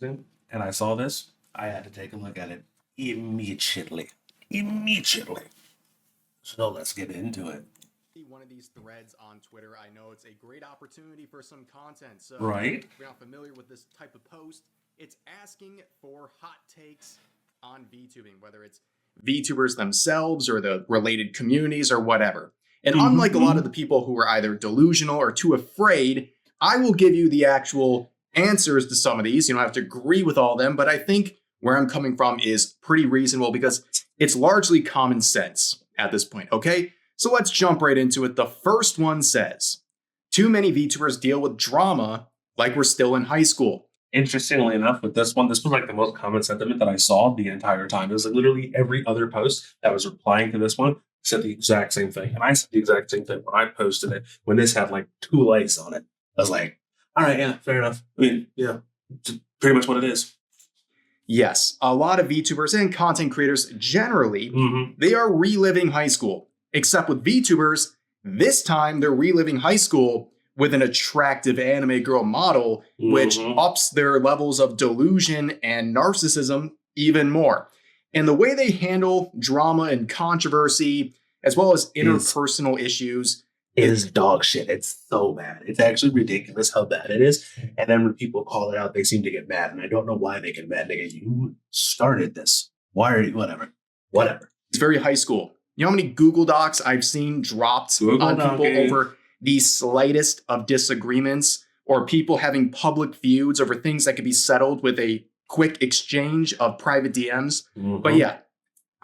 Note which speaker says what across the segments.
Speaker 1: and I saw this, I had to take a look at it immediately. Immediately. So let's get into it.
Speaker 2: One of these threads on Twitter, I know it's a great opportunity for some content. So
Speaker 1: Right.
Speaker 2: if you're not familiar with this type of post, it's asking for hot takes on VTubing, whether it's VTubers themselves or the related communities or whatever. And unlike a lot of the people who are either delusional or too afraid, I will give you the actual answers to some of these. You don't have to agree with all of them, but I think where I'm coming from is pretty reasonable because it's largely common sense at this point, okay? So let's jump right into it. The first one says, too many VTubers deal with drama like we're still in high school.
Speaker 1: Interestingly enough, with this one, this was like the most common sentiment that I saw the entire time. It was like literally every other post that was replying to this one said the exact same thing. And I said the exact same thing when I posted it, when this had like 2 likes on it. I was like, all right, yeah, fair enough. I mean, yeah, it's pretty much what it is.
Speaker 2: Yes, a lot of VTubers and content creators generally, they are reliving high school. Except with VTubers, this time they're reliving high school with an attractive anime girl model, which ups their levels of delusion and narcissism even more. And the way they handle drama and controversy, as well as interpersonal issues,
Speaker 1: is dog shit. It's so bad. It's actually ridiculous how bad it is. And then when people call it out, they seem to get mad. And I don't know why they get mad. They go, you started this. Why are you? Whatever.
Speaker 2: It's very high school. You know how many Google Docs I've seen dropped on people over the slightest of disagreements, or people having public feuds over things that could be settled with a quick exchange of private DMs. But yeah,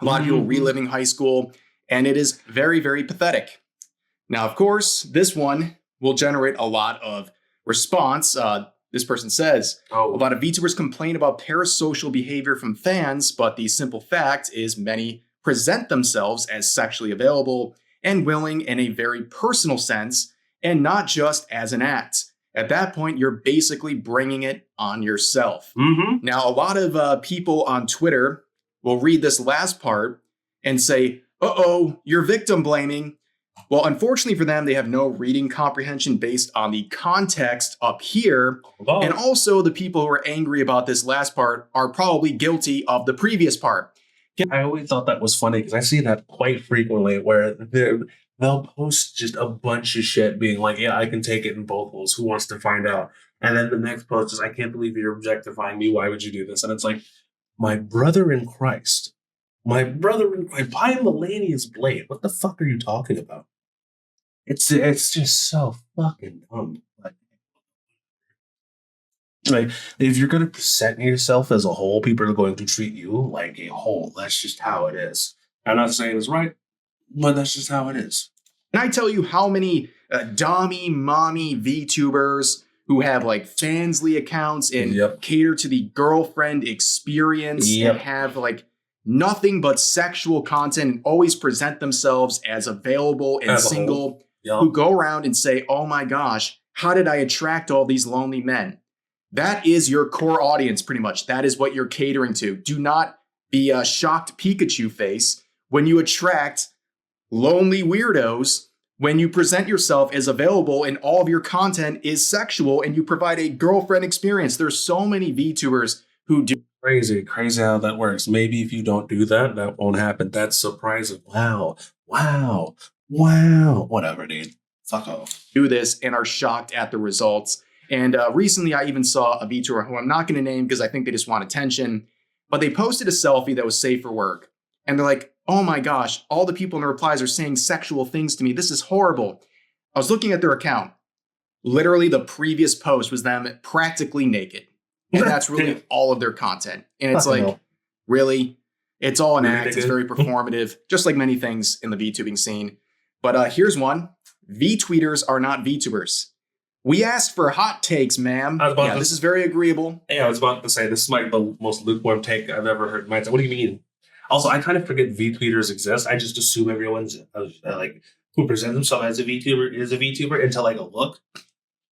Speaker 2: a lot of people reliving high school, and it is very, very pathetic. Now, of course, this one will generate a lot of response. This person says, a lot of VTubers complain about parasocial behavior from fans, but the simple fact is many present themselves as sexually available and willing in a very personal sense, and not just as an act. At that point, you're basically bringing it on yourself. Now, a lot of people on Twitter will read this last part and say, uh-oh, you're victim blaming. Well, unfortunately for them, they have no reading comprehension based on the context up here. And also the people who are angry about this last part are probably guilty of the previous part.
Speaker 1: I always thought that was funny because I see that quite frequently where they'll post just a bunch of shit being like, yeah, I can take it in both ways. Who wants to find out? And then the next post is, I can't believe you're objectifying me. Why would you do this? And it's like, my brother in Christ, buy Melania's blade. What the fuck are you talking about? It's just so fucking dumb. Like, if you're going to present yourself as a whole, people are going to treat you like a whole. That's just how it is. I'm not saying it's right, but that's just how it is.
Speaker 2: And I tell you how many dommy, mommy VTubers who have like Fansly accounts and cater to the girlfriend experience and have like nothing but sexual content and always present themselves as available and single, who go around and say, oh my gosh, how did I attract all these lonely men? That is your core audience, pretty much. That is what you're catering to. Do not be a shocked Pikachu face when you attract lonely weirdos, when you present yourself as available and all of your content is sexual and you provide a girlfriend experience. There's so many VTubers who do.
Speaker 1: Crazy how that works. Maybe if you don't do that, that won't happen. That's surprising. Wow. Whatever, dude. Fuck off.
Speaker 2: Do this and are shocked at the results. And recently, I even saw a VTuber who I'm not going to name because I think they just want attention, but they posted a selfie that was safe for work. And they're like, oh my gosh, all the people in the replies are saying sexual things to me. This is horrible. I was looking at their account. Literally, the previous post was them practically naked. And that's really all of their content. And it's like, really? It's all an act. It's very performative, just like many things in the VTubing scene. But here's one. VTweeters are not VTubers. We asked for hot takes, ma'am. This is very agreeable.
Speaker 1: Yeah, I was about to say, this is like the most lukewarm take I've ever heard. What do you mean? Also, I kind of forget VTweeters exist. I just assume everyone's like who presents themselves as a VTuber is a VTuber until I go look.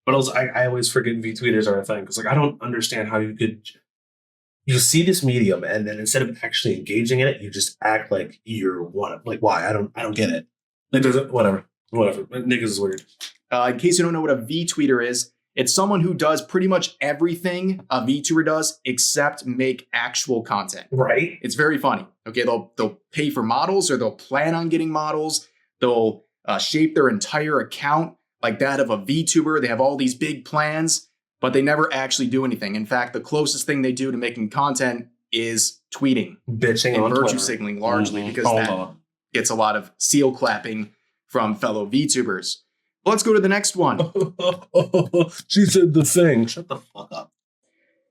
Speaker 1: But also, I always forget VTweeters are a thing because like I don't understand how you see this medium and then instead of actually engaging in it, you just act like you're one. Like why? I don't get it. Like whatever. Niggas is weird.
Speaker 2: In case you don't know what a VTweeter is It's someone who does pretty much everything a VTuber does except make actual content.
Speaker 1: Right.
Speaker 2: It's very funny. Okay, they'll pay for models, or they'll plan on getting models. They'll shape their entire account like that of a VTuber. They have all these big plans, but they never actually do anything. In fact, the closest thing they do to making content is tweeting,
Speaker 1: Bitching
Speaker 2: and
Speaker 1: on
Speaker 2: virtue
Speaker 1: Twitter.
Speaker 2: signaling largely, because that gets a lot of seal clapping from fellow VTubers. Let's go to the next one.
Speaker 1: She said the thing. Shut the fuck up.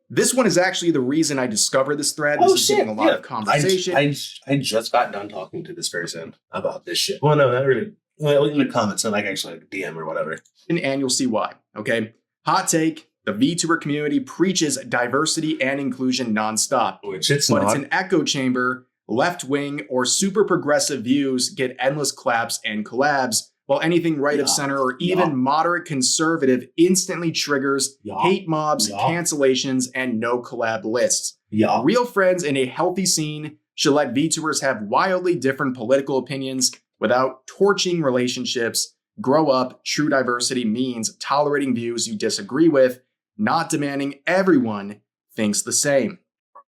Speaker 2: This one is actually the reason I discovered this thread. This is getting a lot of conversation.
Speaker 1: I just got done talking to this person about this shit. Well, no, not really. Well, in the comments, and like actually like DM or whatever.
Speaker 2: And you'll see why. Okay. Hot take: the VTuber community preaches diversity and inclusion nonstop,
Speaker 1: Which it's
Speaker 2: but
Speaker 1: not.
Speaker 2: it's an echo chamber. Left wing or super progressive views get endless claps and collabs, while anything right of center or even moderate conservative instantly triggers hate mobs, cancellations, and no collab lists. Real friends in a healthy scene should let VTubers have wildly different political opinions without torching relationships. Grow up. True diversity means tolerating views you disagree with, not demanding everyone thinks the same.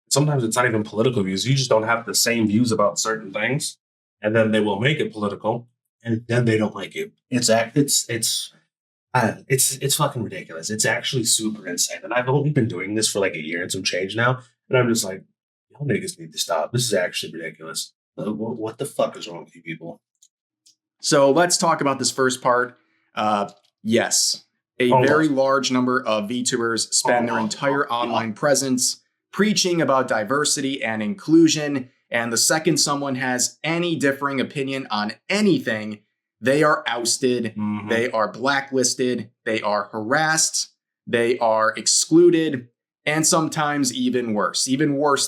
Speaker 1: Sometimes it's not even political views. You just don't have the same views about certain things, and then they will make it political, and then they don't like it. It's fucking ridiculous. It's actually super insane. And I've only been doing this for like a year and some change now, and I'm just like, y'all niggas need to stop. This is actually ridiculous. What the fuck is wrong with you people?
Speaker 2: So let's talk about this first part. Yes, a very large number of VTubers spend their entire online presence preaching about diversity and inclusion. And the second someone has any differing opinion on anything, they are ousted, they are blacklisted, they are harassed, they are excluded, and sometimes even worse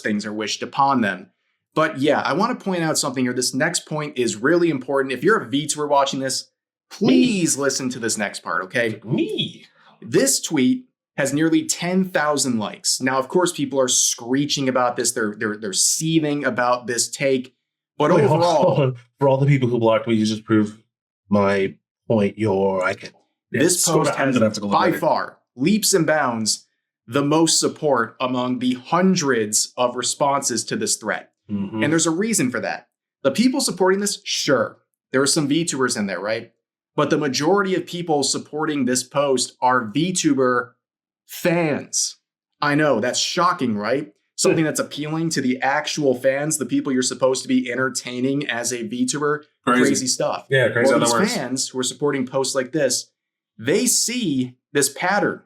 Speaker 2: things are wished upon them. But yeah, I want to point out something here. This next point is really important. If you're a VTuber watching this, please listen to this next part, okay? This tweet has nearly 10,000 likes. Now, of course, people are screeching about this. They're seething about this take. But overall,
Speaker 1: hold on. For all the people who blocked me, you just prove my point.
Speaker 2: This post has by far leaps and bounds the most support among the hundreds of responses to this thread. And there's a reason for that. The people supporting this, sure, there are some VTubers in there, right? But the majority of people supporting this post are VTuber fans. I know, that's shocking, right? Something that's appealing to the actual fans, the people you're supposed to be entertaining as a VTuber. Crazy stuff.
Speaker 1: Yeah, crazy.
Speaker 2: Well, these fans who are supporting posts like this, they see this pattern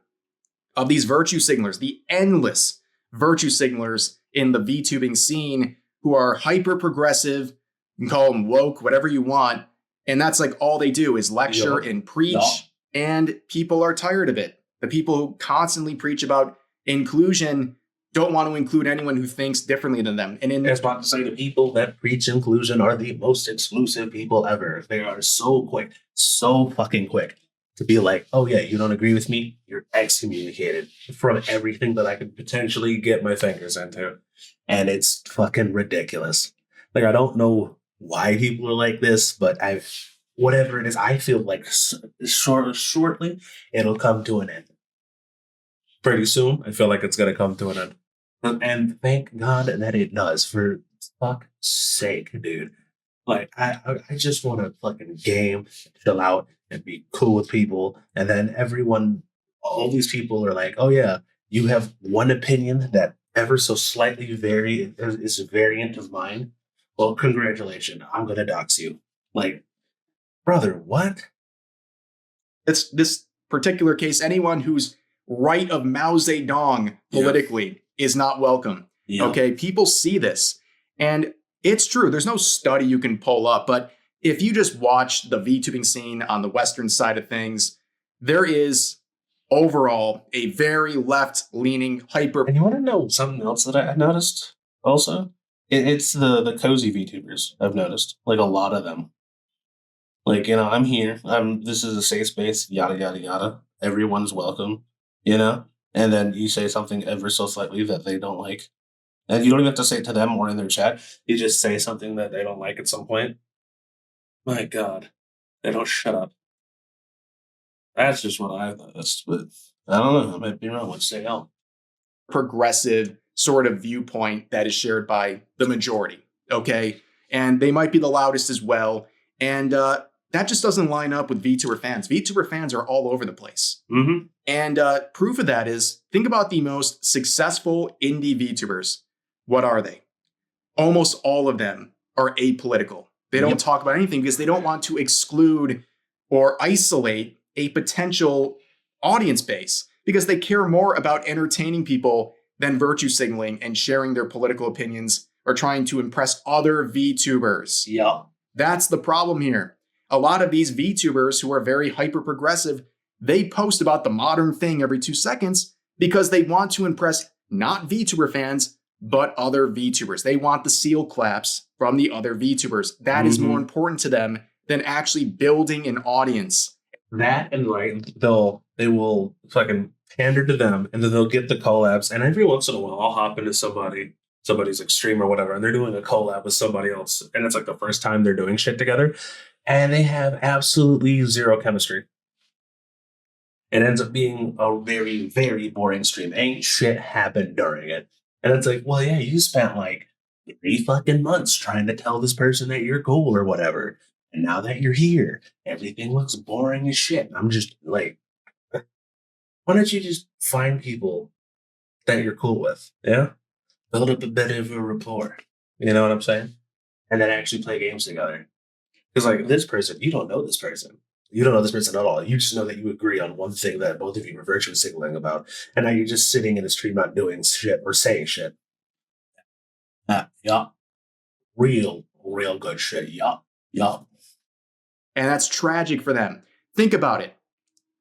Speaker 2: of these virtue signalers, the endless virtue signalers in the VTubing scene who are hyper progressive. You can call them woke, whatever you want. And that's like all they do is lecture and preach. And people are tired of it. The people who constantly preach about inclusion don't want to include anyone who thinks differently than them. And
Speaker 1: I was about to say, the people that preach inclusion are the most exclusive people ever. They are so quick, so fucking quick to be like, oh yeah, you don't agree with me? You're excommunicated from everything that I could potentially get my fingers into. And it's fucking ridiculous. Like, I don't know why people are like this, but whatever it is, I feel like shortly it'll come to an end. Pretty soon, I feel like it's going to come to an end. And thank God that it does, for fuck's sake, dude. Like, I just want to fucking game, chill out, and be cool with people. And then all these people are like, oh yeah, you have one opinion that ever so slightly is a variant of mine. Well, congratulations, I'm going to dox you. Like, brother, what?
Speaker 2: It's this particular case, anyone who's right of Mao Zedong politically is not welcome. Okay, people see this. And it's true. There's no study you can pull up, but if you just watch the VTubing scene on the Western side of things, there is overall a very left-leaning hyper.
Speaker 1: And you want to know something else that I noticed also? It's the cozy VTubers, I've noticed. Like, a lot of them. Like, I'm here. This is a safe space, yada, yada, yada. Everyone's welcome, And then you say something ever so slightly that they don't like. And you don't even have to say it to them or in their chat. You just say something that they don't like at some point. My God. They don't shut up. That's just what I noticed. But I don't know. I might be wrong. Let's say no.
Speaker 2: Progressive sort of viewpoint that is shared by the majority. Okay. And they might be the loudest as well. And that just doesn't line up with VTuber fans. VTuber fans are all over the place.
Speaker 1: Mm-hmm.
Speaker 2: And proof of that is think about the most successful indie VTubers. What are they? Almost all of them are apolitical. They don't talk about anything because they don't want to exclude or isolate a potential audience base because they care more about entertaining people than virtue signaling and sharing their political opinions or trying to impress other VTubers.
Speaker 1: Yeah.
Speaker 2: That's the problem here. A lot of these VTubers who are very hyper progressive, they post about the modern thing every 2 seconds because they want to impress not VTuber fans, but other VTubers. They want the seal claps from the other VTubers. That is more important to them than actually building an audience.
Speaker 1: That and like they will fucking pander to them, and then they'll get the collabs. And every once in a while, I'll hop into somebody's extreme or whatever, and they're doing a collab with somebody else, and it's like the first time they're doing shit together, and they have absolutely zero chemistry. It ends up being a very, very boring stream. Ain't shit happened during it. And it's like, well, yeah, you spent like 3 fucking months trying to tell this person that you're cool or whatever. And now that you're here, everything looks boring as shit. I'm just like, why don't you just find people that you're cool with? Yeah? Build up a bit of a rapport. You know what I'm saying? And then actually play games together. Because like this person, you don't know this person. You don't know this person at all. You just know that you agree on one thing that both of you were virtue signaling about. And now you're just sitting in a stream not doing shit or saying shit. Yeah. Real good shit. Yeah.
Speaker 2: And that's tragic for them. Think about it.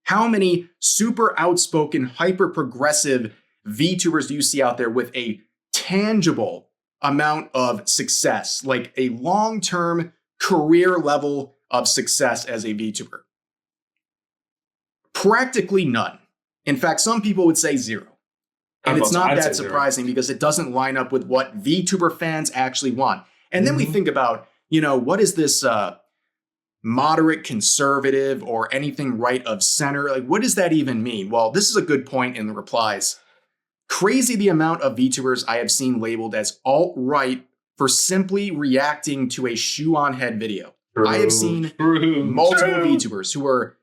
Speaker 2: How many super outspoken, hyper progressive VTubers do you see out there with a tangible amount of success, like a long-term career level of success as a VTuber? Practically none. In fact, some people would say zero. And it's not that surprising because it doesn't line up with what VTuber fans actually want. And then we think about, what is this moderate conservative or anything right of center? Like, what does that even mean? Well, this is a good point in the replies. Crazy the amount of VTubers I have seen labeled as alt-right for simply reacting to a shoe-on-head video. I have seen multiple VTubers who are,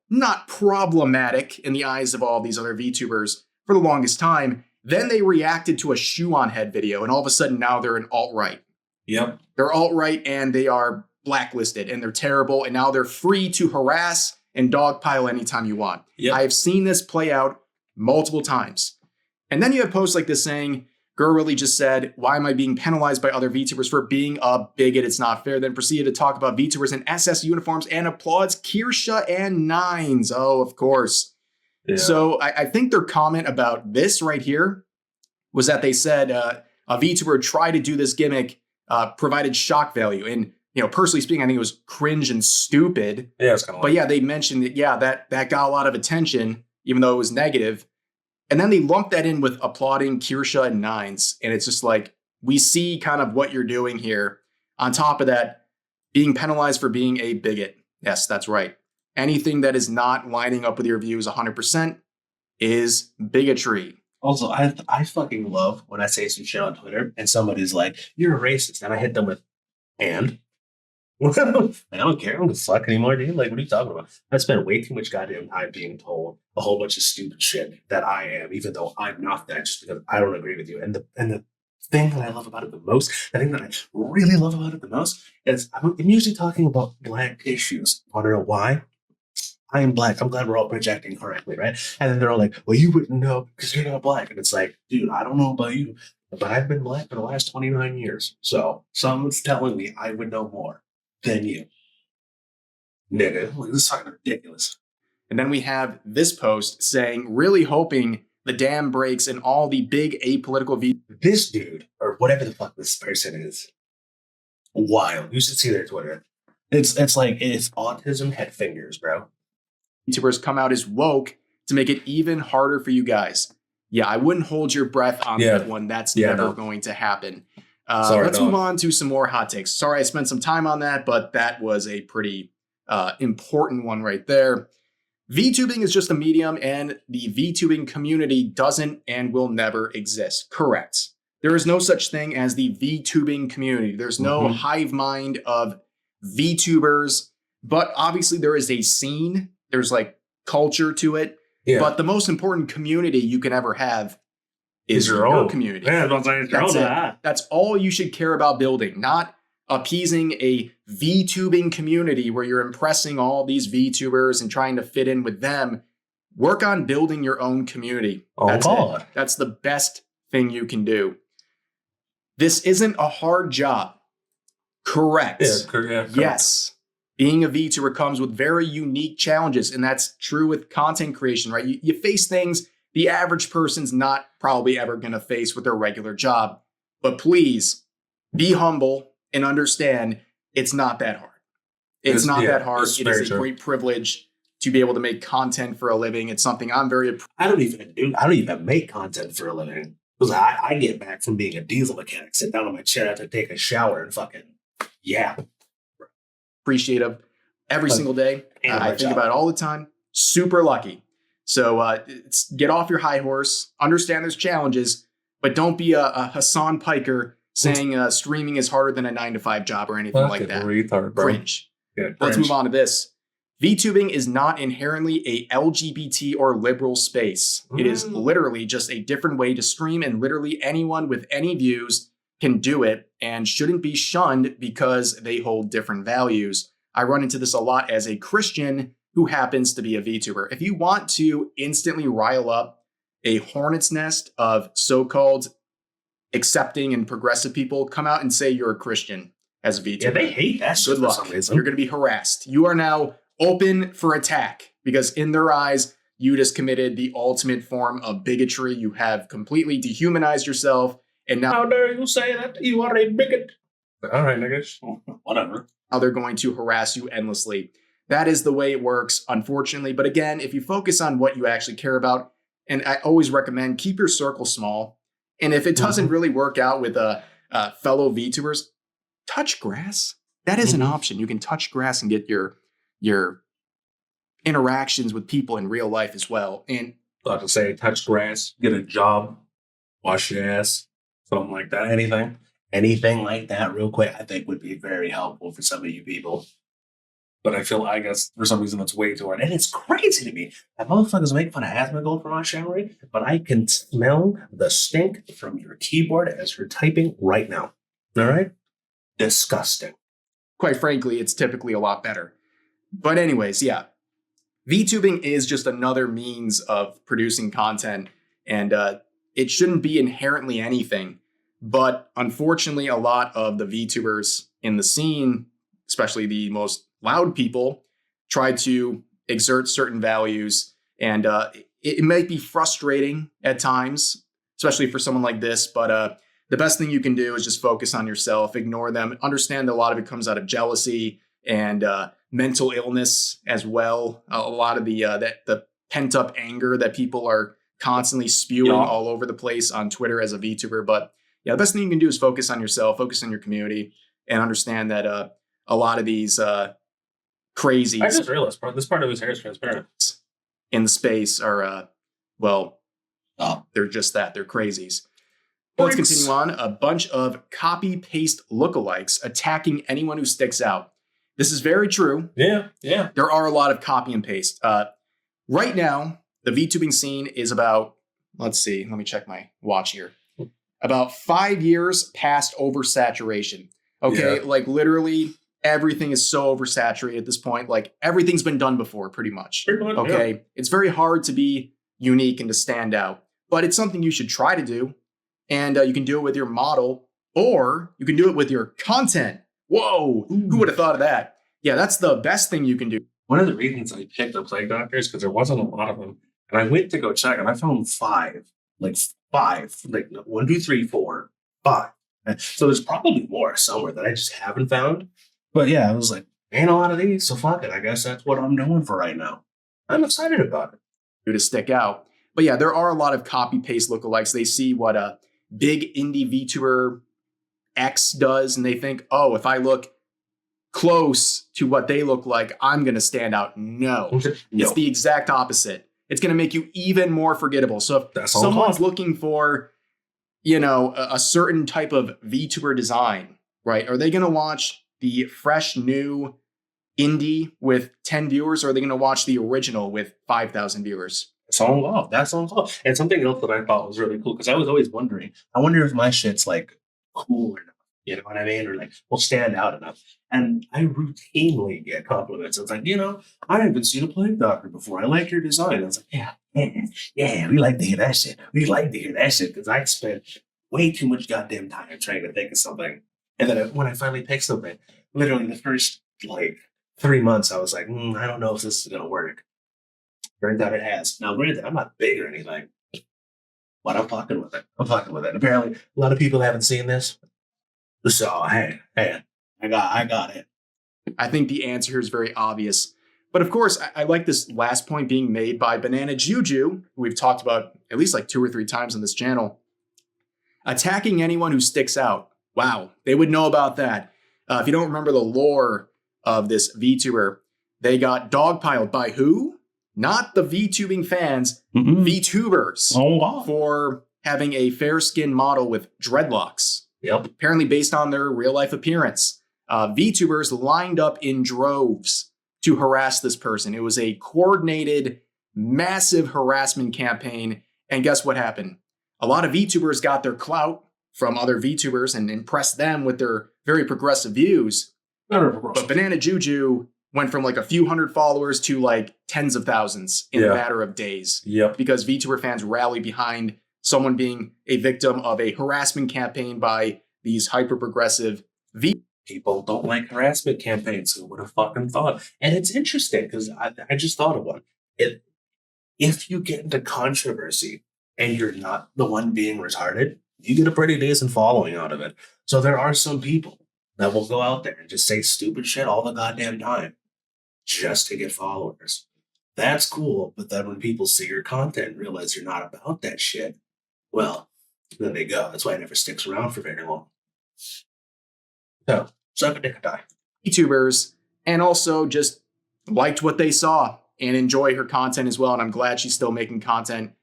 Speaker 2: not problematic in the eyes of all these other VTubers for the longest time. Then they reacted to a shoe-on-head video, and all of a sudden now they're an alt-right.
Speaker 1: Yep.
Speaker 2: They're alt-right, and they are blacklisted, and they're terrible, and now they're free to harass and dogpile anytime you want. Yep. I have seen this play out multiple times. And then you have posts like this saying, Girl really just said, why am I being penalized by other VTubers for being a bigot? It's not fair. Then proceeded to talk about VTubers in SS uniforms and applauds Kirsha and Nines. Oh, of course. Yeah. So I think their comment about this right here was that they said a VTuber tried to do this gimmick, provided shock value. And, personally speaking, I think it was cringe and stupid.
Speaker 1: Yeah, it's kind of
Speaker 2: but yeah, they mentioned that, that got a lot of attention, even though it was negative. And then they lumped that in with applauding Kirsha and Nines. And it's just like, we see kind of what you're doing here. On top of that, being penalized for being a bigot. Yes, that's right. Anything that is not lining up with your views 100% is bigotry.
Speaker 1: Also, I fucking love when I say some shit on Twitter and somebody's like, you're a racist. And I hit them with, and? I don't care. I don't give a fuck anymore, dude. Like, what are you talking about? I spent way too much goddamn time being told a whole bunch of stupid shit that I am, even though I'm not that, just because I don't agree with you. And the thing that I love about it the most, the thing that I really love about it the most, is I'm usually talking about Black issues. Want to know why? I am Black. I'm glad we're all projecting correctly, right? And then they're all like, well, you wouldn't know because you're not Black. And it's like, dude, I don't know about you, but I've been Black for the last 29 years. So someone's telling me I would know more than you. Nigga, like, this is fucking ridiculous.
Speaker 2: And then we have this post saying, really hoping the dam breaks and all the big apolitical
Speaker 1: This dude, or whatever the fuck this person is, wild. You should see their Twitter. It's like, it's autism head fingers, bro.
Speaker 2: VTubers come out as woke to make it even harder for you guys. Yeah, I wouldn't hold your breath on that one. That's never going to happen. Let's move on to some more hot takes. Sorry I spent some time on that, but that was a pretty important one right there. VTubing is just a medium, and the VTubing community doesn't and will never exist. Correct. There is no such thing as the VTubing community. There's no hive mind of VTubers, but obviously there is a scene. There's like culture to it. Yeah. But the most important community you can ever have is your own community.
Speaker 1: Yeah, that's it.
Speaker 2: That's all you should care about building, not appeasing a VTubing community where you're impressing all these VTubers and trying to fit in with them. Work on building your own community. That's the best thing you can do. This isn't a hard job. Correct.
Speaker 1: Yeah, correct.
Speaker 2: Yes. Being a VTuber comes with very unique challenges, and that's true with content creation, right? You face things the average person's not probably ever going to face with their regular job. But please be humble and understand it's not that hard. It's not that hard. It is a great privilege to be able to make content for a living. It's something I'm very.
Speaker 1: I don't even make content for a living, because I get back from being a diesel mechanic, sit down on my chair after take a shower and fucking
Speaker 2: appreciative every single day. I think about it all the time. Super lucky. So get off your high horse. Understand there's challenges, but don't be a Hassan Piker saying streaming is harder than a 9-to-5 job or anything like that.
Speaker 1: Retard, bro.
Speaker 2: Cringe. Yeah, let's move on to this. VTubing is not inherently a LGBT or liberal space. It is literally just a different way to stream, and literally anyone with any views can do it and shouldn't be shunned because they hold different values. I run into this a lot as a Christian who happens to be a VTuber. If you want to instantly rile up a hornet's nest of so-called accepting and progressive people, come out and say you're a Christian as a VTuber.
Speaker 1: Yeah, they hate that shit.
Speaker 2: Good luck. You're going to be harassed. You are now open for attack because in their eyes, you just committed the ultimate form of bigotry. You have completely dehumanized yourself. And now,
Speaker 1: how dare you say that you are a bigot? All right, niggas. Whatever.
Speaker 2: Now they're going to harass you endlessly. That is the way it works, unfortunately. But again, if you focus on what you actually care about, and I always recommend keep your circle small. And if it doesn't really work out with fellow VTubers, touch grass. That is an option. You can touch grass and get your interactions with people in real life as well. And
Speaker 1: like I say, touch grass, get a job, wash your ass, something like that. Anything like that real quick, I think would be very helpful for some of you people. But I guess for some reason that's way too hard. And it's crazy to me that motherfuckers make fun of Asmongold for not showering, but I can smell the stink from your keyboard as you're typing right now. All right? Disgusting.
Speaker 2: Quite frankly, it's typically a lot better. But anyways, yeah. VTubing is just another means of producing content, and it shouldn't be inherently anything. But unfortunately, a lot of the VTubers in the scene, especially the most loud people, try to exert certain values. And it might be frustrating at times, especially for someone like this. But the best thing you can do is just focus on yourself, ignore them, understand that a lot of it comes out of jealousy and mental illness as well. A lot of the pent up anger that people are constantly spewing all over the place on Twitter as a VTuber. But yeah, the best thing you can do is focus on yourself, focus on your community, and understand that a lot of these crazies.
Speaker 1: I just realized this part of his hair is transparent.
Speaker 2: In the space are, they're just that. They're crazies. Let's continue on. A bunch of copy-paste lookalikes attacking anyone who sticks out. This is very true.
Speaker 1: Yeah.
Speaker 2: There are a lot of copy and paste. Right now, the VTubing scene is about, let me check my watch here. About 5 years past oversaturation. Okay, like literally everything is so oversaturated at this point. Like everything's been done before, pretty much. Okay, it's very hard to be unique and to stand out, but it's something you should try to do. And you can do it with your model, or you can do it with your content. Whoa, who would have thought of that? Yeah, that's the best thing you can do.
Speaker 1: One of the reasons I picked up Plague Doctors because there wasn't a lot of them, and I went to go check, and I found five, like 1, 2, 3, 4, 5. So there's probably more somewhere that I just haven't found. But yeah, I was like, ain't a lot of these, so fuck it. I guess that's what I'm doing for right now. I'm excited about it.
Speaker 2: To stick out. But yeah, there are a lot of copy-paste lookalikes. They see what a big indie VTuber X does, and they think, oh, if I look close to what they look like, I'm going to stand out. No, it's the exact opposite. It's going to make you even more forgettable. So if someone's looking for, a certain type of VTuber design, right? Are they going to watch the fresh new indie with 10 viewers, or are they going to watch the original with 5,000 viewers?
Speaker 1: That song's off. And something else that I thought was really cool, because I was always wondering, I wonder if my shit's like cool enough, you know what I mean? Or like will stand out enough. And I routinely get compliments. It's like, I haven't seen a Plague Doctor before. I like your design. I was like, yeah, we like to hear that shit. We like to hear that shit, because I spent way too much goddamn time trying to think of something. And then when I finally picked something, literally the first 3 months, I was like, I don't know if this is going to work. Turns out it has. Now, granted, I'm not big or anything, but I'm fucking with it. And apparently, a lot of people haven't seen this. So, hey, I got it.
Speaker 2: I think the answer here is very obvious. But of course, I like this last point being made by Banana Juju, who we've talked about at least 2 or 3 times on this channel. Attacking anyone who sticks out. Wow, they would know about that. If you don't remember the lore of this VTuber, they got dogpiled by who? Not the VTubing fans, Vtubers, for having a fair-skinned model with dreadlocks.
Speaker 1: Yep.
Speaker 2: Apparently based on their real-life appearance. VTubers lined up in droves to harass this person. It was a coordinated, massive harassment campaign. And guess what happened? A lot of VTubers got their clout from other VTubers and impressed them with their very progressive views. But Banana Juju went from a few hundred followers to tens of thousands in a matter of days.
Speaker 1: Yep.
Speaker 2: Because VTuber fans rally behind someone being a victim of a harassment campaign by these hyper-progressive
Speaker 1: people don't like harassment campaigns. Who would have fucking thought? And it's interesting, because I just thought of one. If you get into controversy and you're not the one being retarded, you get a pretty decent following out of it. So there are some people that will go out there and just say stupid shit all the goddamn time just to get followers. That's cool, but then when people see your content and realize you're not about that shit, well, then they go. That's why it never sticks around for very long. So, suck a dick or die.
Speaker 2: YouTubers, and also just liked what they saw and enjoy her content as well. And I'm glad she's still making content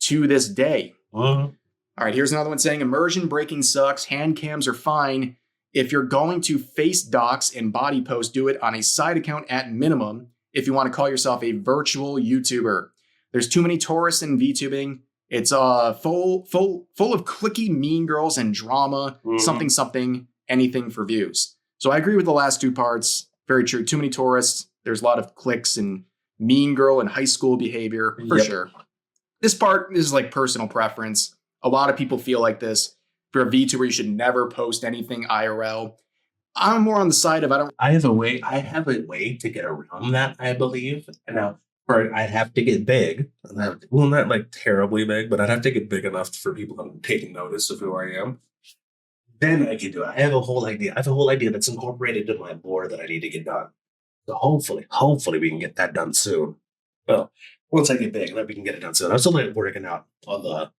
Speaker 2: to this day. All right, here's another one saying, immersion breaking sucks. Hand cams are fine. If you're going to face docs and body post, do it on a side account at minimum if you want to call yourself a virtual YouTuber. There's too many tourists in VTubing. It's full of cliquey mean girls and drama, something, anything for views. So I agree with the last 2 parts. Very true. Too many tourists. There's a lot of cliques and mean girl and high school behavior for sure. This part is personal preference. A lot of people feel like this. If you're a VTuber, you should never post anything IRL. I'm more on the side of
Speaker 1: I have a way to get around that, I believe. Now, I'd have to get big. Well, not terribly big, but I'd have to get big enough for people to take notice of who I am. Then I can do it. I have a whole idea that's incorporated in my lore that I need to get done. So hopefully we can get that done soon. Well, once I get big, then we can get it done soon. I'm still working out on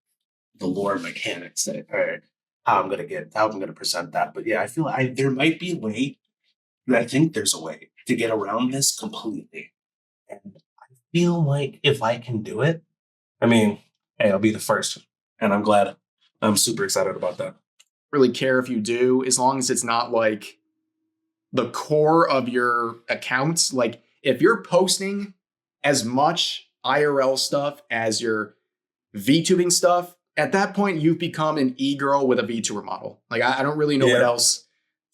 Speaker 1: the lore mechanics that how I'm gonna present that. But yeah, I feel there might be a way. I think there's a way to get around this completely. And I feel like if I can do it, hey, I'll be the first. And I'm glad. I'm super excited about that.
Speaker 2: Really care if you do, as long as it's not the core of your accounts. If you're posting as much IRL stuff as your VTubing stuff, at that point you've become an e-girl with a VTuber model. I don't really know what else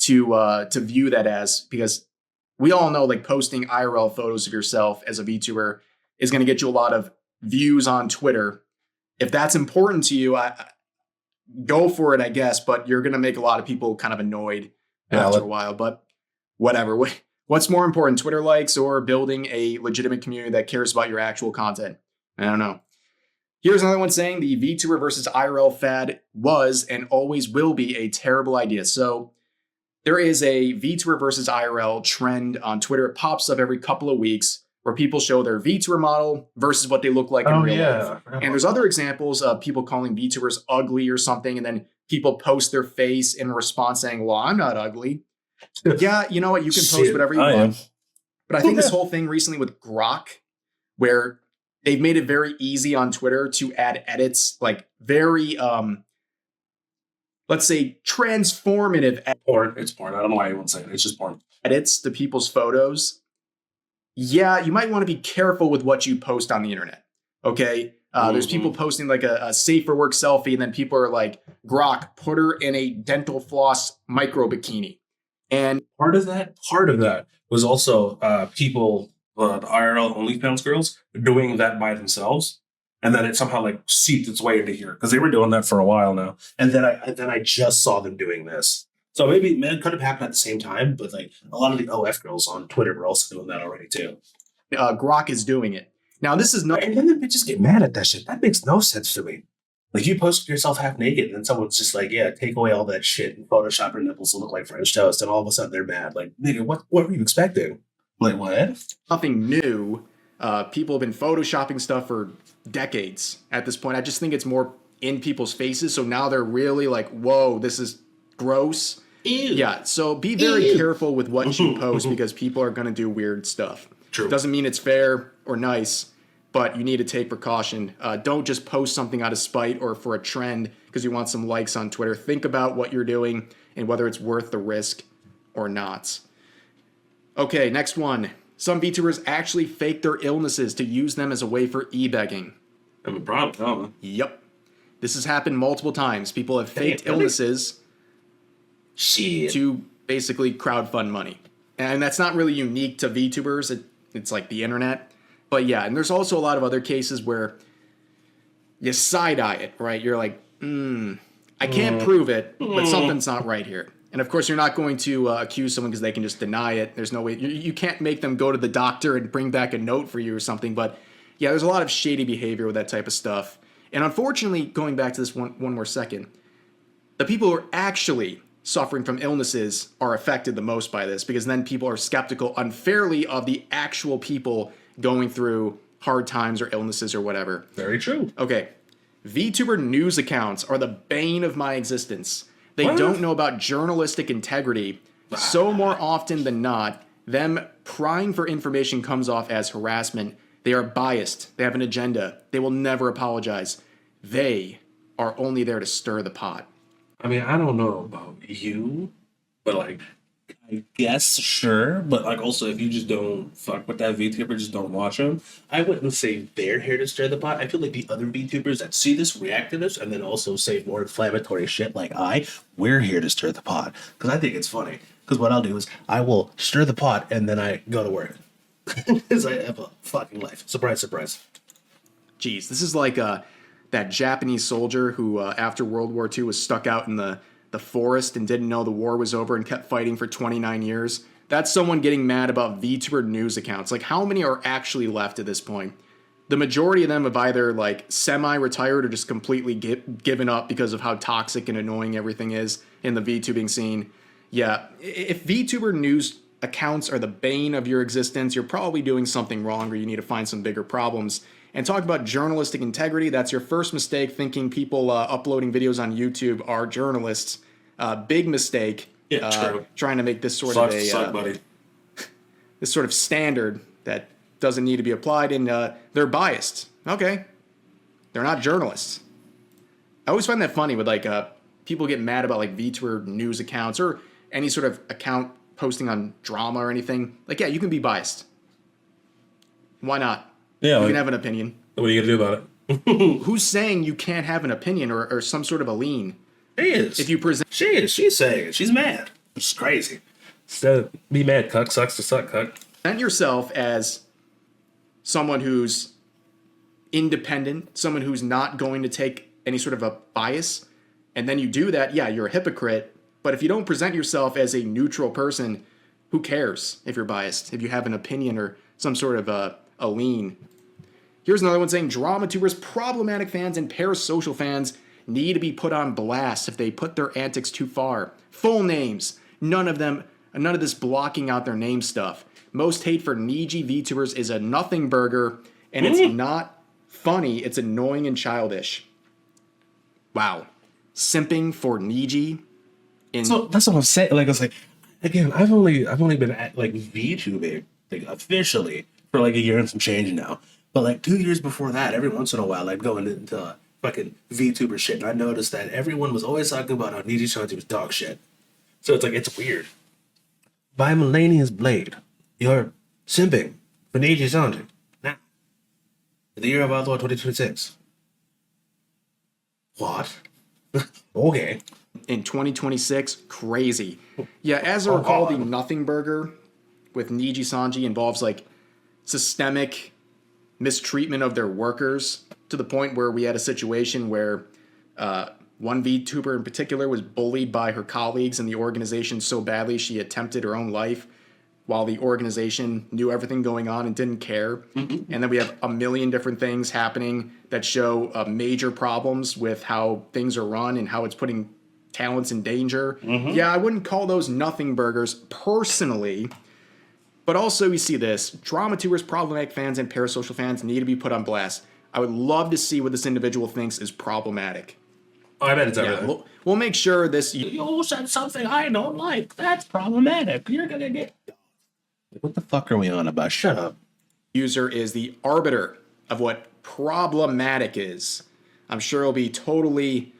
Speaker 2: to view that as, because we all know posting IRL photos of yourself as a VTuber is going to get you a lot of views on Twitter. If that's important to you, go for it, I guess, but you're going to make a lot of people kind of annoyed after a while. But whatever. What's more important, Twitter likes or building a legitimate community that cares about your actual content? I don't know. Here's another one saying the VTuber versus IRL fad was and always will be a terrible idea. So there is a VTuber versus IRL trend on Twitter. It pops up every couple of weeks where people show their VTuber model versus what they look like in real life. And there's other examples of people calling VTubers ugly or something, and then people post their face in response saying, well, I'm not ugly. Yeah, you know what? You can post
Speaker 1: Shit,
Speaker 2: whatever you
Speaker 1: I am.
Speaker 2: want. But I think this whole thing recently with Grok, where they've made it very easy on Twitter to add edits, like very, let's say, transformative
Speaker 1: Porn. It's porn. I don't know why anyone say it. It's just porn.
Speaker 2: edits to people's photos. Yeah, you might want to be careful with what you post on the internet. Okay. There's people posting like a safe for work selfie, and then people are like, Grok, put her in a dental floss micro bikini. And
Speaker 1: Part of that was also people, the IRL OnlyFans girls, doing that by themselves, and then it somehow like seeped its way into here because they were doing that for a while now, and then I just saw them doing this. So maybe it could have happened at the same time, but like a lot of the OF girls on Twitter were also doing that already too.
Speaker 2: Grok is doing it. Now, this is not.
Speaker 1: And then the bitches get mad at that shit. That makes no sense to me. Like you post yourself half naked, and then someone's just like, "Yeah, take away all that shit and Photoshop your nipples to look like French toast," and all of a sudden they're mad. Like, nigga, what were you expecting? Like, what?
Speaker 2: Nothing new. People have been photoshopping stuff for decades at this point. I just think it's more in people's faces. So now they're really like, whoa, this is gross.
Speaker 1: Ew.
Speaker 2: Yeah, so be very careful with what you post because people are going to do weird stuff.
Speaker 1: True.
Speaker 2: Doesn't mean it's fair or nice, but you need to take precaution. Don't just post something out of spite or for a trend because you want some likes on Twitter. Think about what you're doing and whether it's worth the risk or not. Okay, next one. Some VTubers actually fake their illnesses to use them as a way for e-begging.
Speaker 1: I'm a problem, huh?
Speaker 2: Yep. This has happened multiple times. People have faked
Speaker 1: really?
Speaker 2: illnesses
Speaker 1: Shit.
Speaker 2: to basically crowdfund money. And that's not really unique to VTubers. It's like the internet. But yeah, and there's also a lot of other cases where you side-eye it, right? You're like, I can't prove it, but something's not right here. And of course, you're not going to accuse someone because they can just deny it. There's no way. You can't make them go to the doctor and bring back a note for you or something. But yeah, there's a lot of shady behavior with that type of stuff. And unfortunately, going back to this one more second, the people who are actually suffering from illnesses are affected the most by this because then people are skeptical unfairly of the actual people going through hard times or illnesses or whatever.
Speaker 1: Very true.
Speaker 2: Okay. VTuber news accounts are the bane of my existence. They don't know about journalistic integrity. So more often than not, them prying for information comes off as harassment. They are biased. They have an agenda. They will never apologize. They are only there to stir the pot.
Speaker 1: I mean, I don't know about you, but like, I guess sure. But like, also, if you just don't fuck with that VTuber, just don't watch them. I wouldn't say they're here to stir the pot. I feel like the other VTubers that see this, react to this, and then also say more inflammatory shit like we're here to stir the pot because I think it's funny. Because what I'll do is I will stir the pot and then I go to work because I have a fucking life. Surprise, surprise.
Speaker 2: Jeez, this is like that Japanese soldier who, after World War II, was stuck out in the forest and didn't know the war was over and kept fighting for 29 years. That's someone getting mad about VTuber news accounts. Like, how many are actually left at this point? The majority of them have either, like, semi-retired or just completely given up because of how toxic and annoying everything is in the VTubing scene. Yeah, if VTuber news accounts are the bane of your existence, you're probably doing something wrong or you need to find some bigger problems. And talk about journalistic integrity, that's your first mistake, thinking people uploading videos on YouTube are journalists. Big mistake.
Speaker 1: Yeah, true.
Speaker 2: Trying to make this sort of this sort of standard that doesn't need to be applied, and they're biased. Okay, they're not journalists. I always find that funny with like people get mad about like VTuber news accounts or any sort of account posting on drama or anything. Like, yeah, you can be biased. Why not?
Speaker 1: Yeah,
Speaker 2: you can have an opinion.
Speaker 1: What are you gonna do about it?
Speaker 2: Who's saying you can't have an opinion or some sort of a lean?
Speaker 1: She is.
Speaker 2: If you present,
Speaker 1: she is. She's saying it. She's mad. It's crazy. So be mad, cuck. Sucks to suck, cuck.
Speaker 2: Present yourself as someone who's independent, someone who's not going to take any sort of a bias, and then you do that, yeah, you're a hypocrite. But if you don't present yourself as a neutral person, who cares if you're biased? If you have an opinion or some sort of a lean. Here's another one saying drama tubers, problematic fans, and parasocial fans need to be put on blast if they put their antics too far. Full names. None of this blocking out their name stuff. Most hate for Niji VTubers is a nothing burger, and it's not funny, it's annoying and childish. Wow. Simping for Niji.
Speaker 1: So that's what I'm saying. Like, I was like, again, I've only been at like VTubing like officially for like a year and some change now. But like 2 years before that, every once in a while, I'd go into fucking VTuber shit, and I noticed that everyone was always talking about how Niji Sanji was dog shit. So it's like it's weird. By Millennium's Blade, you're simping for Niji Sanji. Now, in the year of our Lord 2026. What? Okay.
Speaker 2: In 2026, crazy. Yeah, as I recall, the Nothing Burger with Niji Sanji involves like systemic mistreatment of their workers to the point where we had a situation where one VTuber in particular was bullied by her colleagues in the organization so badly she attempted her own life while the organization knew everything going on and didn't care. Mm-hmm. And then we have a million different things happening that show major problems with how things are run and how it's putting talents in danger. Mm-hmm. Yeah, I wouldn't call those nothing burgers personally. But also, we see this. Dramatubers, problematic fans, and parasocial fans need to be put on blast. I would love to see what this individual thinks is problematic.
Speaker 1: Oh, I bet it's everything.
Speaker 2: Yeah, we'll make sure this...
Speaker 1: You said something I don't like. That's problematic. You're gonna get... What the fuck are we on about? Shut up.
Speaker 2: User is the arbiter of what problematic is. I'm sure it'll be totally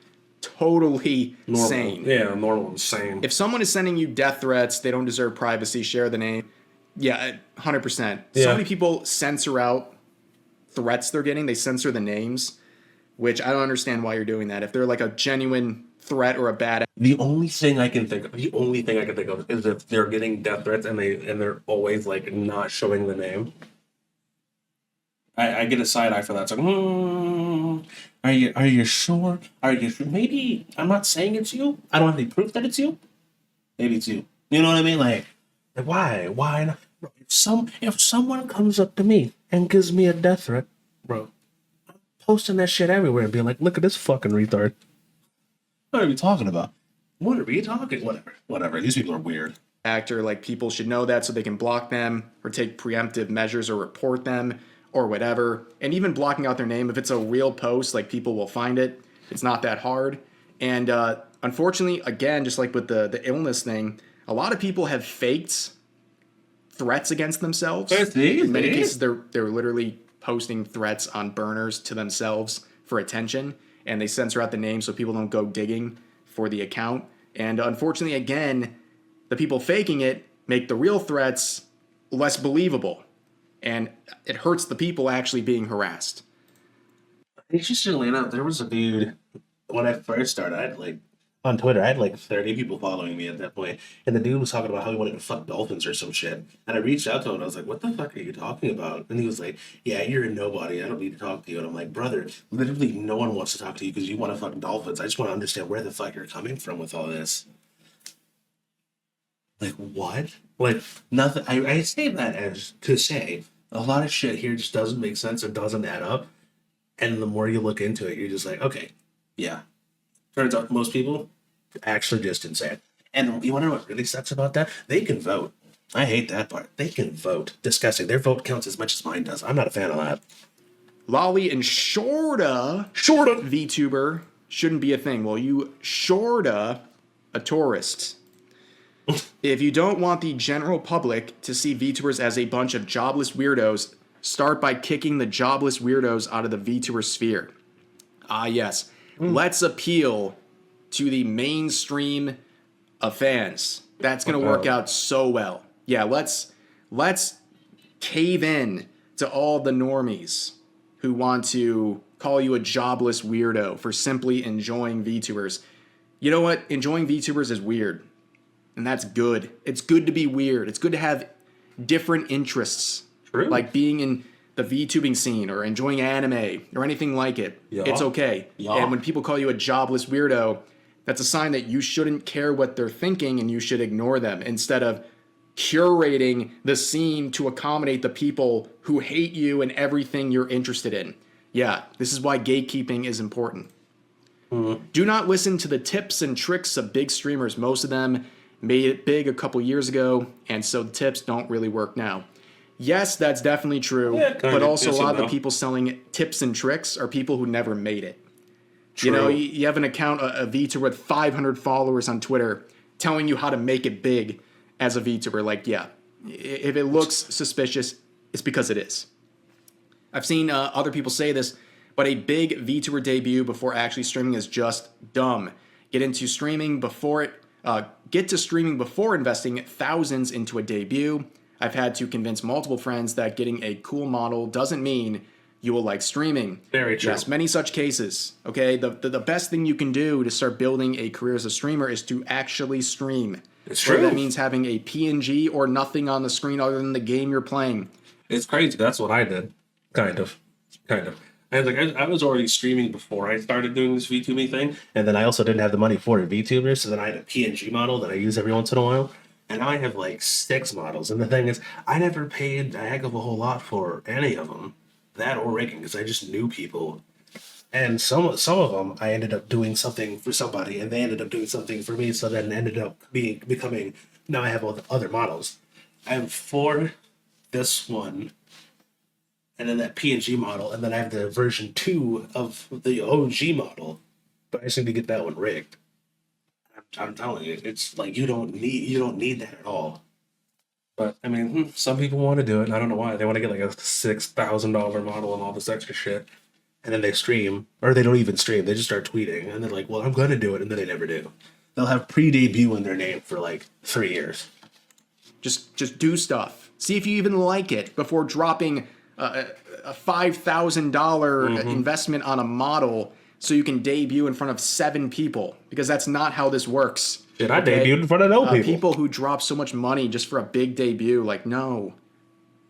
Speaker 1: normal.
Speaker 2: sane.
Speaker 1: Yeah, normal and sane.
Speaker 2: If someone is sending you death threats, they don't deserve privacy. Share the name. Yeah, 100%.
Speaker 1: Yeah.
Speaker 2: So many people censor out threats they're getting. They censor the names, which I don't understand why you're doing that. If they're like a genuine threat or a bad...
Speaker 1: The only thing I can think of is if they're getting death threats and they're always like not showing the name. I get a side eye for that. It's like, are you sure? Are you sure? Maybe I'm not saying it's you. I don't have any proof that it's you. Maybe it's you. You know what I mean? Like why? Why not? Bro, if someone comes up to me and gives me a death threat, bro, I'm posting that shit everywhere and being like, look at this fucking retard. What are we talking about? What are we talking? Whatever. These people are weird.
Speaker 2: Actor, like people should know that so they can block them or take preemptive measures or report them or whatever. And even blocking out their name, if it's a real post, like people will find it. It's not that hard. And unfortunately, again, just like with the illness thing, a lot of people have faked threats against themselves. In many cases, they're literally posting threats on burners to themselves for attention, and they censor out the name so people don't go digging for the account. And unfortunately, again, the people faking it make the real threats less believable, and it hurts the people actually being harassed.
Speaker 1: Interestingly enough, there was a dude when I first started. I had on Twitter, I had 30 people following me at that point, and the dude was talking about how he wanted to fuck dolphins or some shit. And I reached out to him, and I was like, "What the fuck are you talking about?" And he was like, "Yeah, you're a nobody. I don't need to talk to you." And I'm like, "Brother, literally, no one wants to talk to you because you want to fuck dolphins. I just want to understand where the fuck you're coming from with all this." Like what? Like nothing. I say that as to say a lot of shit here just doesn't make sense. It doesn't add up. And the more you look into it, you're just like, okay, yeah. Turns out most people actually just insane. And you want to know what really sucks about that? They can vote. I hate that part. They can vote. Disgusting. Their vote counts as much as mine does. I'm not a fan of that.
Speaker 2: Lolly and Shorta VTuber shouldn't be a thing. Well, you Shorta a tourist. If you don't want the general public to see VTubers as a bunch of jobless weirdos, start by kicking the jobless weirdos out of the VTuber sphere. Ah, yes. Let's appeal to the mainstream of fans. That's going to work out so well. Yeah, let's cave in to all the normies who want to call you a jobless weirdo for simply enjoying VTubers. You know what? Enjoying VTubers is weird. And that's good. It's good to be weird. It's good to have different interests.
Speaker 1: True.
Speaker 2: Like being in the VTubing scene or enjoying anime or anything like it. Yeah. It's okay. Yeah. And when people call you a jobless weirdo, that's a sign that you shouldn't care what they're thinking and you should ignore them instead of curating the scene to accommodate the people who hate you and everything you're interested in. Yeah, this is why gatekeeping is important. Mm-hmm. Do not listen to the tips and tricks of big streamers. Most of them made it big a couple years ago, and so the tips don't really work now. Yes, that's definitely true, but also a lot of the people selling tips and tricks are people who never made it. True. You know, you have an account, a VTuber with 500 followers on Twitter telling you how to make it big, as a VTuber. Like, yeah, if it looks suspicious, it's because it is. I've seen other people say this, but a big VTuber debut before actually streaming is just dumb. Get to streaming before investing thousands into a debut. I've had to convince multiple friends that getting a cool model doesn't mean you will like streaming.
Speaker 1: Very true.
Speaker 2: Yes, many such cases. Okay, the best thing you can do to start building a career as a streamer is to actually stream.
Speaker 1: It's true.
Speaker 2: Whether that means having a PNG or nothing on the screen other than the game you're playing.
Speaker 1: It's crazy. That's what I did. Kind of. I was already streaming before I started doing this VTubing thing, and then I also didn't have the money for a VTuber, so then I had a PNG model that I use every once in a while, and now I have like 6 models. And the thing is, I never paid a heck of a whole lot for any of them, that or rigging, because I just knew people. And some of them, I ended up doing something for somebody, and they ended up doing something for me, so then it ended up becoming. Now I have all the other models. I have 4, this one, and then that PNG model, and then I have the version 2 of the OG model, but I just need to get that one rigged. I'm telling you, it's like you don't need that at all. But I mean, some people want to do it, and I don't know why. They want to get like a $6,000 model and all this extra shit, and then they stream, or they don't even stream. They just start tweeting, and they're like, "Well, I'm gonna do it," and then they never do. They'll have pre-debut in their name for like 3 years.
Speaker 2: Just do stuff. See if you even like it before dropping a $5,000 investment on a model so you can debut in front of 7 people, because that's not how this works.
Speaker 1: Shit, I debuted in front of no people.
Speaker 2: People who drop so much money just for a big debut, like, no.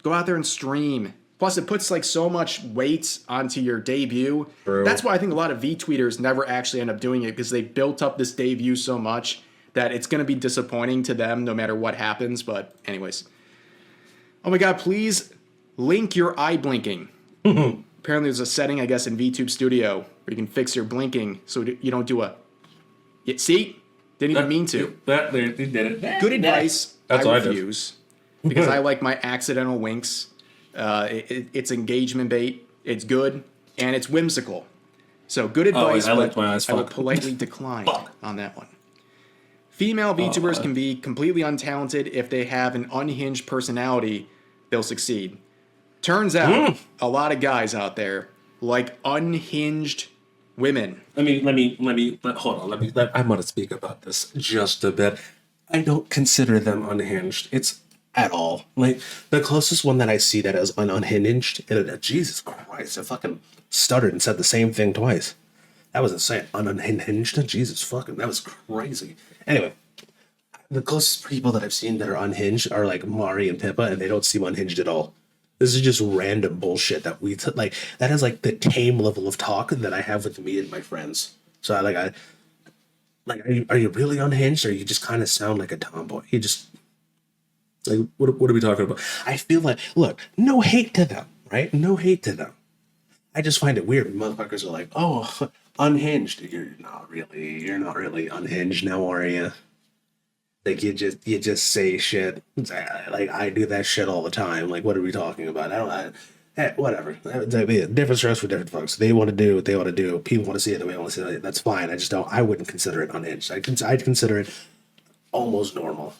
Speaker 2: Go out there and stream. Plus, it puts like so much weight onto your debut.
Speaker 1: True.
Speaker 2: That's why I think a lot of V-tweeters never actually end up doing it, because they built up this debut so much that it's going to be disappointing to them no matter what happens. But anyways. Oh my God, please link your eye blinking. Apparently there's a setting, I guess, in VTube Studio where you can fix your blinking so you don't do a... See? Didn't even mean to.
Speaker 1: You did it.
Speaker 2: Good advice.
Speaker 1: That's
Speaker 2: I refuse. Because I like my accidental winks. It's engagement bait. It's good. And it's whimsical. So good advice,
Speaker 1: I like my eyes.
Speaker 2: I will politely decline on that one. Female VTubers can be completely untalented. If they have an unhinged personality, they'll succeed. Turns out, a lot of guys out there like unhinged women.
Speaker 1: Let me hold on. I'm gonna speak about this just a bit. I don't consider them unhinged. It's at all. Like the closest one that I see that is unhinged, and Jesus Christ, I fucking stuttered and said the same thing twice. That was insane. Unhinged? Jesus fucking, that was crazy. Anyway, the closest people that I've seen that are unhinged are like Mari and Pippa, and they don't seem unhinged at all. This is just random bullshit that like that is like the tame level of talk that I have with me and my friends. So are you really unhinged, or you just kind of sound like a tomboy? You just like what are we talking about? I feel like, look, no hate to them, right? No hate to them. I just find it weird when motherfuckers are like, oh, unhinged. You're not really unhinged now, are you? Like you just say shit. Like I do that shit all the time. Like what are we talking about? Whatever. Different strokes for different folks. They want to do what they want to do. People want to see it the way they want to see it. That's fine. I wouldn't consider it unhinged. I'd consider it almost normal.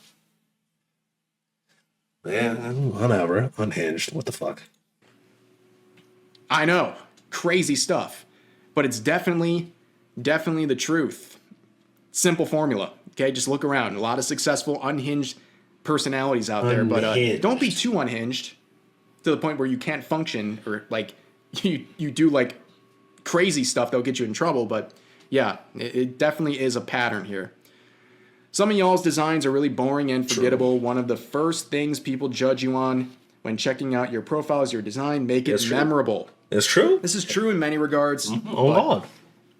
Speaker 1: Yeah, whatever. Unhinged. What the fuck?
Speaker 2: I know. Crazy stuff. But it's definitely the truth. Simple formula. Okay, just look around. A lot of successful unhinged personalities out there, but don't be too unhinged to the point where you can't function, or like you do like crazy stuff that'll get you in trouble. But yeah, it definitely is a pattern here. Some of y'all's designs are really boring and forgettable. True. One of the first things people judge you on when checking out your profile is your design. Make it memorable.
Speaker 1: It's true.
Speaker 2: This is true in many regards.
Speaker 1: Mm-hmm. Oh God.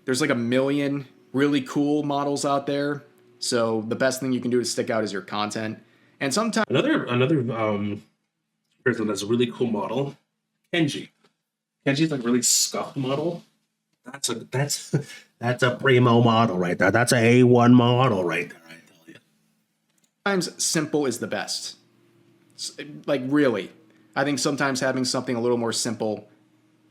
Speaker 1: There's
Speaker 2: like a million really cool models out there. So the best thing you can do to stick out is your content. And sometimes
Speaker 1: another person that's a really cool model, Kenji. Kenji's like a really scuffed model. That's a primo model right there. That's a A1 model right there. I tell you.
Speaker 2: Sometimes simple is the best. Like really, I think sometimes having something a little more simple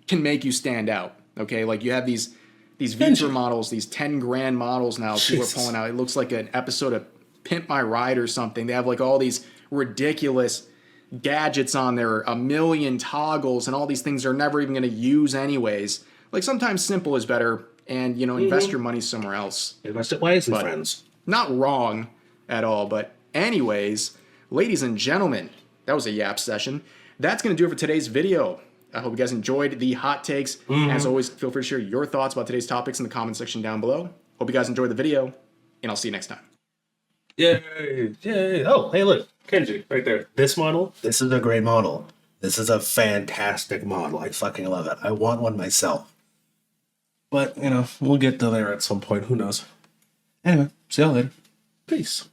Speaker 2: can make you stand out. Okay, like you have these VTuber models, these 10 grand models now. People are pulling out. It looks like an episode of Pimp My Ride or something. They have like all these ridiculous gadgets on there, a million toggles, and all these things they're never even going to use anyways. Like sometimes simple is better, and invest your money somewhere else.
Speaker 1: Invest it wisely,
Speaker 2: But
Speaker 1: friends.
Speaker 2: not wrong at all. But anyways, ladies and gentlemen, that was a yap session. That's going to do it for today's video. I hope you guys enjoyed the hot takes. As always, feel free to share your thoughts about today's topics in the comment section down below. Hope you guys enjoyed the video, and I'll see you next time.
Speaker 1: Yay! Yay! Oh, hey, look, Kenji, right there. This model.
Speaker 3: This is a great model. This is a fantastic model. I fucking love it. I want one myself.
Speaker 1: But we'll get to there at some point. Who knows? Anyway, see y'all later. Peace.